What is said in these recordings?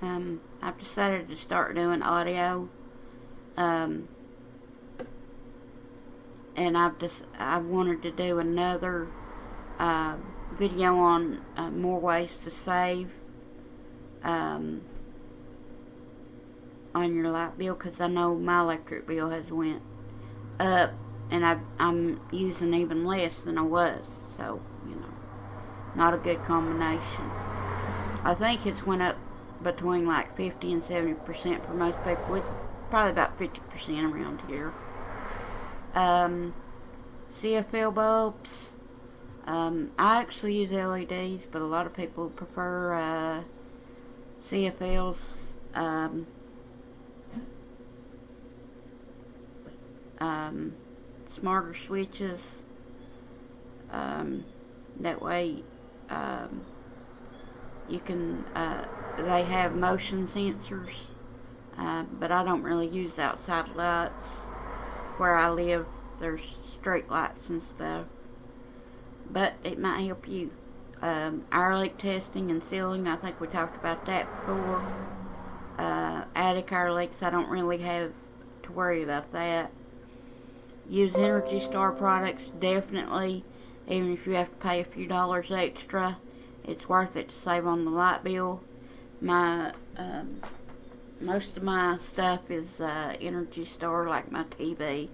I've decided to start doing audio. Um, and I wanted to do another uh, video on more ways to save um, on your light bill, because I know my electric bill has went up, and I'm using even less than I was. So not a good combination. I think it's went up between like 50 and 70% for most people, with probably about 50% around here. CFL bulbs. I actually use LEDs, but a lot of people prefer CFLs. Um, Smarter switches. That way, you can. They have motion sensors, but I don't really use outside lights. Where I live, there's street lights and stuff, but it might help you. Air leak testing and sealing, I think we talked about that before. Attic air leaks, I don't really have to worry about that. Use Energy Star products, definitely. Even if you have to pay a few dollars extra, it's worth it to save on the light bill. Most of my stuff is Energy Star, like my TV.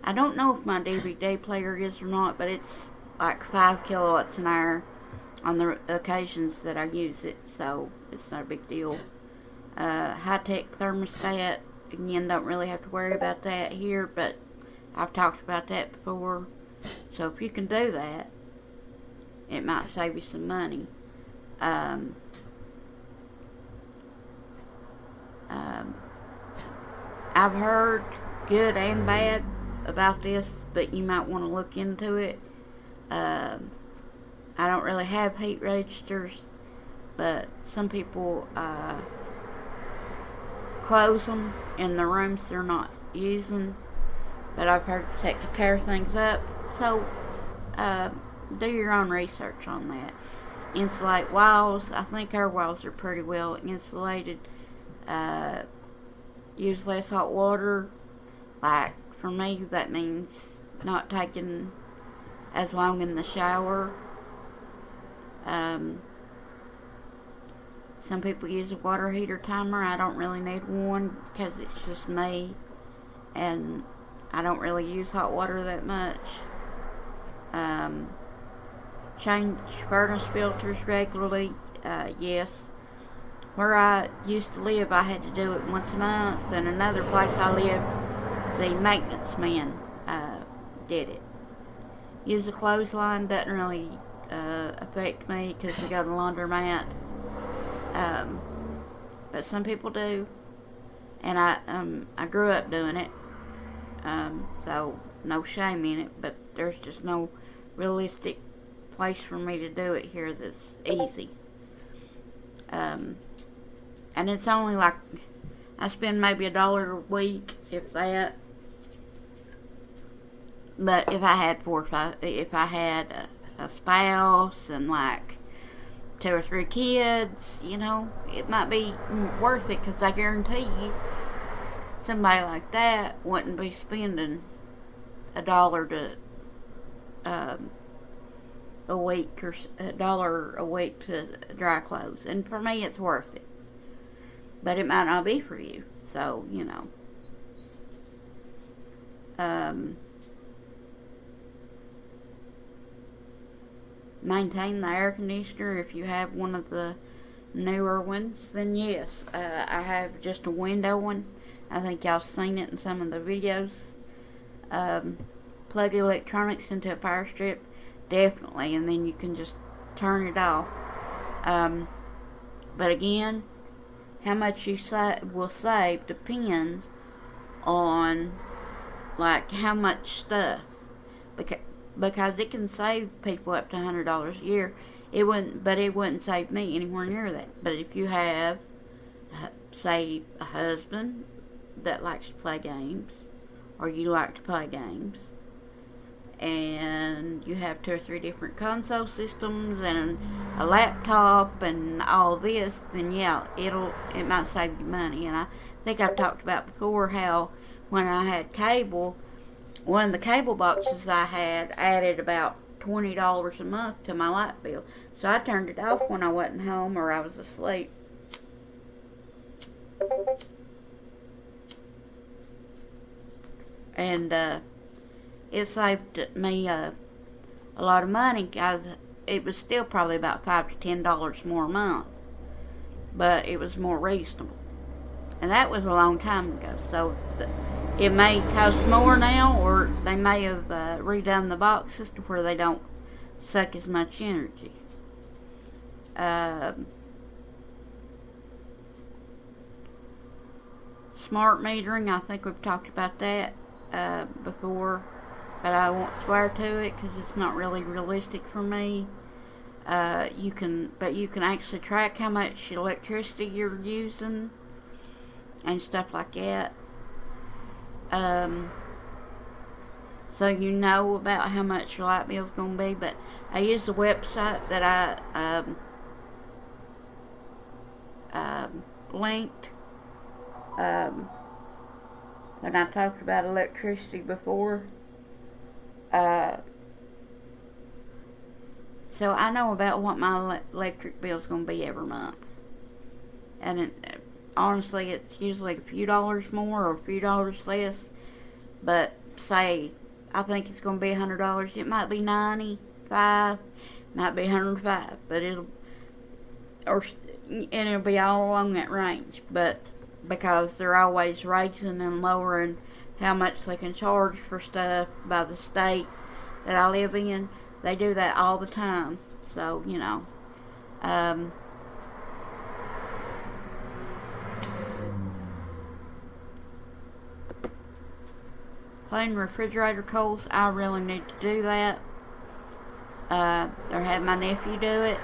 I don't know if my DVD player is or not, but it's like 5 kilowatts an hour on the occasions that I use it, so it's not a big deal. High-tech thermostat, again, don't really have to worry about that here, but I've talked about that before. So if you can do that, it might save you some money. I've heard good and bad about this, but you might want to look into it. I don't really have heat registers, but some people close them in the rooms they're not using. But I've heard that could tear things up. So do your own research on that. Insulate walls. I think our walls are pretty well insulated. Use less hot water. Like for me, that means not taking as long in the shower. Some people use a water heater timer. I don't really need one because it's just me, and I don't really use hot water that much. Change furnace filters regularly. Yes. Where I used to live, I had to do it once a month. And another place I lived, the maintenance man did it. Use a clothesline, doesn't really affect me because we got a laundromat. But some people do, and I grew up doing it, so no shame in it. But there's just no realistic place for me to do it here that's easy. And it's only like I spend maybe $1 a week, if that. But if I had if I had a spouse and like 2 or 3 kids, it might be worth it, because I guarantee you somebody like that wouldn't be spending $1 to a week, or $1 a week to dry clothes. And for me, it's worth it. But it might not be for you. So, maintain the air conditioner. If you have one of the newer ones, then yes. I have just a window one. I think y'all seen it in some of the videos. Plug electronics into a power strip, definitely, and then you can just turn it off. But again, how much you will save depends on like how much stuff, because it can save people up to $100 a year. It wouldn't save me anywhere near that. But if you have, say, a husband that likes to play games, or you like to play games, and you have 2 or 3 different console systems and a laptop and all this, then yeah, it might save you money. And I think I've talked about before how when I had cable, one of the cable boxes I had added about $20 a month to my light bill. So I turned it off when I wasn't home or I was asleep. And it saved me a lot of money. It was still probably about $5 to $10 more a month, but it was more reasonable. And that was a long time ago. So it may cost more now, or they may have redone the boxes to where they don't suck as much energy. Smart metering, I think we've talked about that before, but I won't swear to it because it's not really realistic for me. You can actually track how much electricity you're using and stuff like that. So you know about how much your light bill's going to be. But I use the website that I linked when I talked about electricity before. So I know about what my electric bill's going to be every month. And honestly, it's usually a few dollars more or a few dollars less. But say, I think it's going to be $100. It might be $95, might be $105, but it'll be all along that range. But because they're always raising and lowering how much they can charge for stuff by the state that I live in, they do that all the time. So, you know, clean refrigerator coals, I really need to do that. Or have my nephew do it.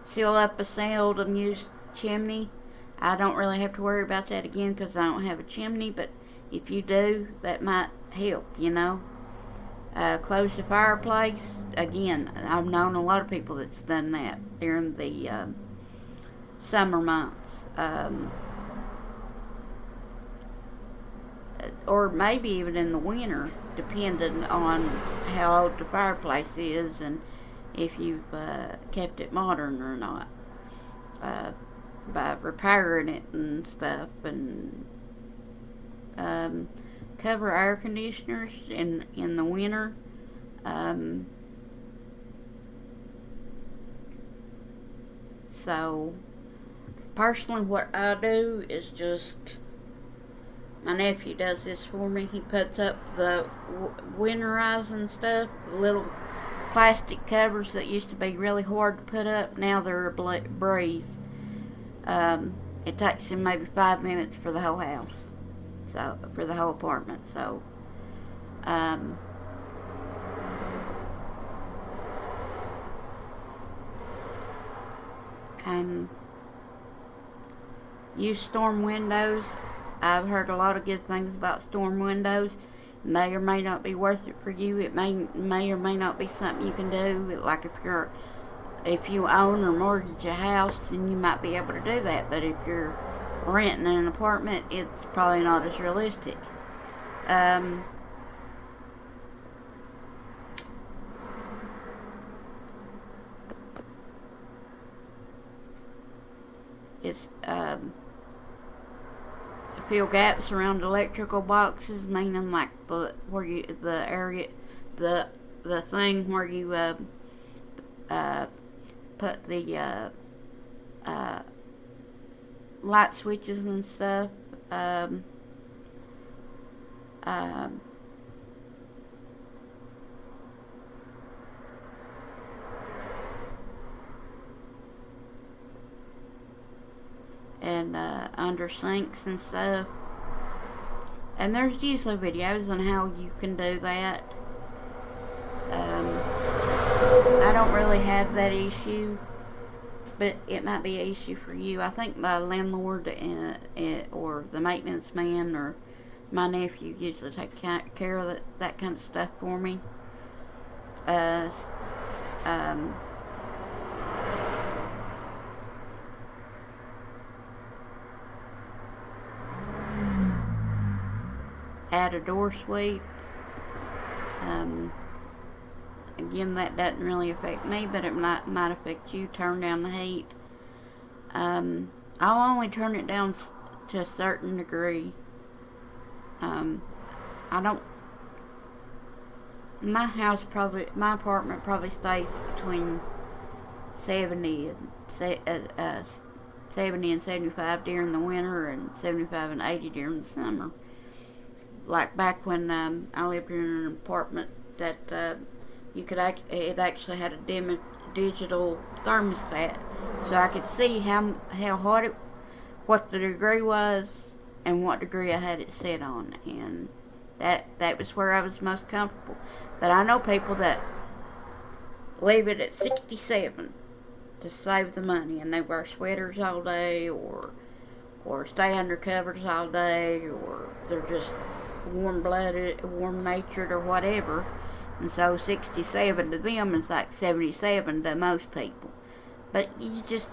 Seal up a sealed and used chimney. I don't really have to worry about that again because I don't have a chimney, but if you do, that might help, you know. Close the fireplace. Again, I've known a lot of people that's done that during the summer months. Or maybe even in the winter, depending on how old the fireplace is and if you've kept it modern or not. By repairing it and stuff, and cover air conditioners in the winter. So personally, what I do is just, my nephew does this for me. He puts up the winterizing stuff, the little plastic covers that used to be really hard to put up. Now they're a breeze. It takes him maybe 5 minutes for the whole house, so for the whole apartment. So, use storm windows. I've heard a lot of good things about storm windows. May or may not be worth it for you. It may or may not be something you can do. Like if you own or mortgage a house, then you might be able to do that. But if you're renting an apartment, it's probably not as realistic. It's fill gaps around electrical boxes, meaning like the thing where you put the light switches and stuff. And under sinks and stuff. And there's usually videos on how you can do that. I don't really have that issue, but it might be an issue for you. I think my landlord or the maintenance man or My nephew usually takes care of that kind of stuff for me. Um, add a door sweep. Again, that doesn't really affect me, but it might affect you. Turn down the heat. I'll only turn it down to a certain degree. I don't. My apartment probably stays between 70 and 70 and 75 during the winter, and 75 and 80 during the summer. Like back when I lived in an apartment that it actually had a digital thermostat, so I could see how hot what the degree was, and what degree I had it set on, and that was where I was most comfortable. But I know people that leave it at 67 to save the money, and they wear sweaters all day, or stay under covers all day, or they're just warm-blooded, warm-natured, or whatever. And so 67 to them is like 77 to most people. But you just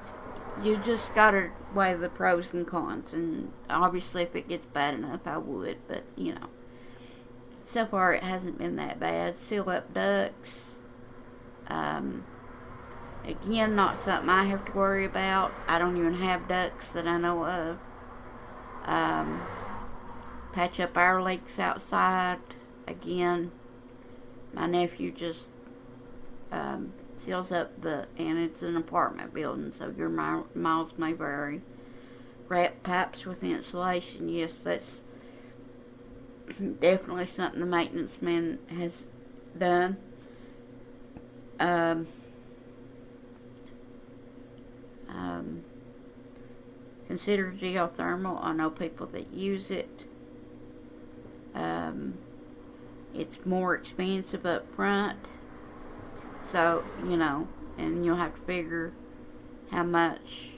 gotta weigh the pros and cons. And obviously, if it gets bad enough, I would. But so far it hasn't been that bad. Seal up ducts. Again, not something I have to worry about. I don't even have ducts that I know of. Patch up our leaks outside. Again, my nephew just seals up and it's an apartment building, so your miles may vary. Wrap pipes with insulation. Yes, that's definitely something the maintenance man has done. Consider geothermal. I know people that use it. It's more expensive up front, so and you'll have to figure how much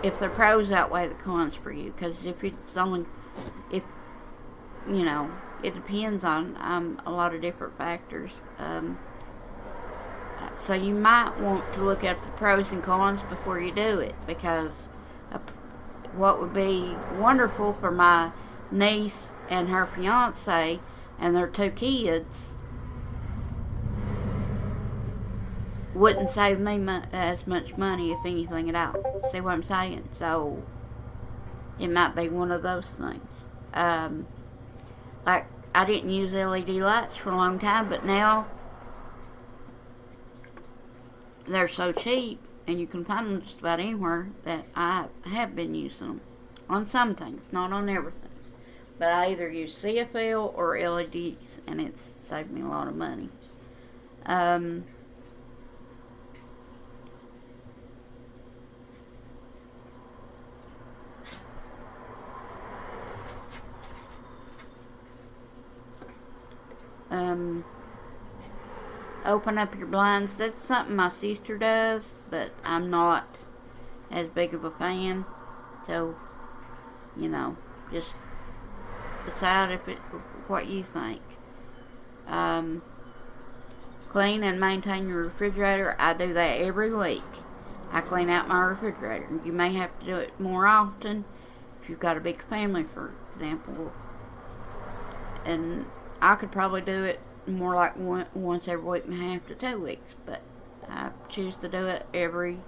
if the pros outweigh the cons for you, because it depends on a lot of different factors. So you might want to look at the pros and cons before you do it, because what would be wonderful for my niece and her fiance and their 2 kids wouldn't save me as much money, if anything at all. See what I'm saying? So it might be one of those things. Like, I didn't use LED lights for a long time, but now they're so cheap, and you can find them just about anywhere, that I have been using them on some things, not on everything. But I either use CFL or LEDs, and it's saved me a lot of money. Open up your blinds. That's something my sister does, but I'm not as big of a fan. So, just decide what you think. Clean and maintain your refrigerator. I do that every week. I clean out my refrigerator. You may have to do it more often if you've got a big family, for example. And I could probably do it more like once every week and a half to 2 weeks, but I choose to do it every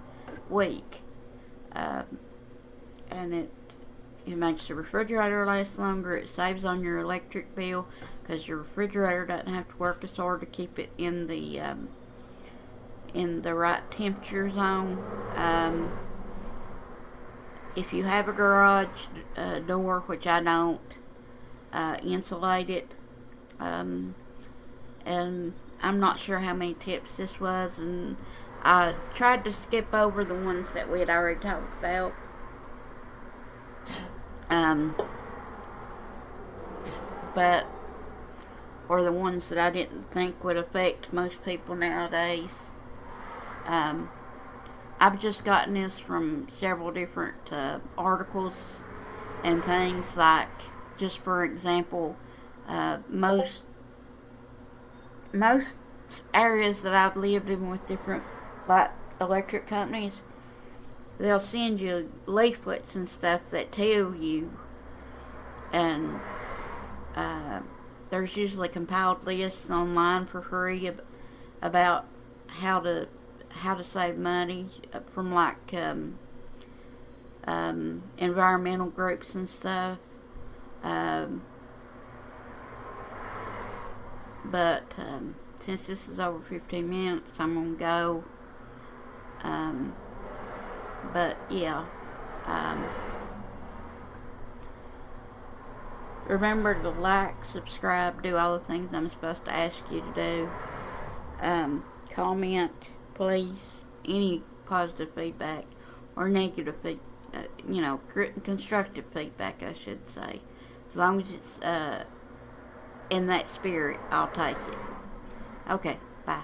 week. And it makes the refrigerator last longer. It saves on your electric bill, because your refrigerator doesn't have to work as hard to keep it in the right temperature zone. If you have a garage door, which I don't, insulate it. And I'm not sure how many tips this was, and I tried to skip over the ones that we had already talked about. Or the ones that I didn't think would affect most people nowadays. I've just gotten this from several different articles and things. Like, just for example, most areas that I've lived in with different like electric companies, they'll send you leaflets and stuff that tell you, and there's usually compiled lists online for free about how to save money from like environmental groups and stuff. Um, but since this is over 15 minutes, I'm gonna go. Um, but yeah. Um, Remember to like, subscribe, do all the things I'm supposed to ask you to do. Comment, please, any positive feedback or negative constructive feedback, I should say. As long as it's in that spirit, I'll take it. Okay, bye.